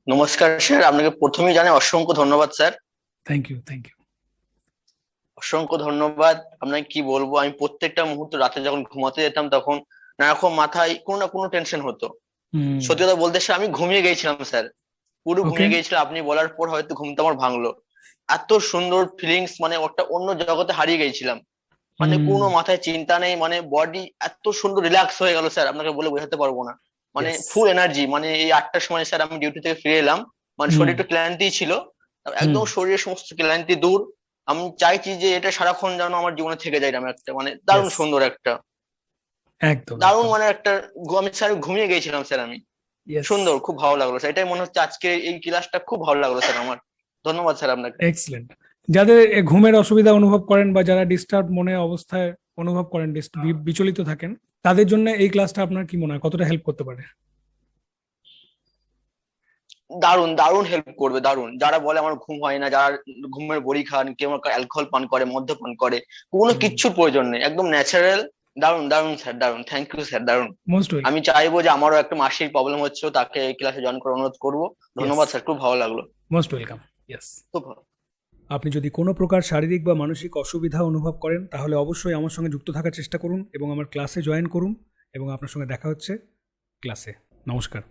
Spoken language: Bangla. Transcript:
নমস্কার স্যার, আপনাকে প্রথমেই জানাই অসংখ্য ধন্যবাদ sir. Thank you, thank you. অসংখ্য ধন্যবাদ। আপনাকে কি বলবো, আমি প্রত্যেকটা মুহূর্ত রাতে যখন ঘুমাতে যেতাম তখন নানারকম মাথায় কোনো না কোনো টেনশন হতো। হুম। সত্যি কথা বলতে স্যার, আমি ঘুমিয়ে গেছিলাম স্যার, পুরো ওকে। ঘুমিয়ে গেছিলাম। আপনি বলার পর হয়তো ঘুমটা আমার ভাঙলো। এত সুন্দর ফিলিংস, মানে ওটা অন্য জগতে হারিয়ে গেছিলাম। মানে হুম। কোনো মাথায় চিন্তা নেই, মানে বডি এত সুন্দর রিল্যাক্স হয়ে গেল স্যার, আপনাকে বলে বোঝাতে পারবো না। মানে ইয়েস। ফুল এনার্জি, মানে এই 8টার সময় স্যার আমি ডিউটি থেকে ফিরে এলাম। মানে হুম। শরীর একটু ক্লান্তি ছিল, হুম। একদম শরীরের সমস্ত ক্লান্তি দূর। আমি চাইছি যে এটা সারাক্ষণ যেন আমার জীবনে থেকে যায়, এরকম একটা মানে দারুণ ইয়েস। সুন্দর একটা একদম, দারুণ একদম। মানে একটা আমি স্যার ঘুমিয়ে গেছিলাম স্যার আমি। ইয়েস। সুন্দর, খুব ভালো লাগলো স্যার, এটাই মনে হচ্ছে আজকে এই ক্লাসটা খুব ভালো লাগলো স্যার আমার। ধন্যবাদ স্যার আপনাকে। এক্সিলেন্ট। যাদের ঘুমের অসুবিধা অনুভব করেন বা যারা ডিস্টার্ব মনে অবস্থায় অনুভব করেন, বিচলিত থাকেন, তাদের জন্য এই ক্লাসটা আপনার কি মনে হয় কতটা হেল্প করতে পারে? দারুণ দারুণ হেল্প করবে, দারুণ। যারা বলে আমার ঘুম হয় না, যারা ঘুমের বড়ি খান, কেউ অ্যালকোহল পান করে, মদ্যপান করে, কোনো হুম। কিচ্ছুর প্রয়োজন নেই, একদম ন্যাচারাল। দারুণ দারুণ স্যার, দারুণ। থ্যাংক ইউ স্যার, দারুণ। Most welcome. আমি চাইবো যে আমারও একটা মাসির প্রবলেম হচ্ছে, তাকে এই ক্লাসে জয়েন করার অনুরোধ করবো। ইয়েস। ধন্যবাদ স্যার, খুব ভালো লাগলো। Most welcome. ইয়েস। খুব ভালো। আপনি যদি কোনো প্রকার শারীরিক বা মানসিক অসুবিধা অনুভব করেন তাহলে অবশ্যই আমার সঙ্গে যুক্ত থাকার চেষ্টা করুন এবং আমার ক্লাসে জয়েন করুন, এবং আপনার সঙ্গে দেখা হচ্ছে ক্লাসে। নমস্কার।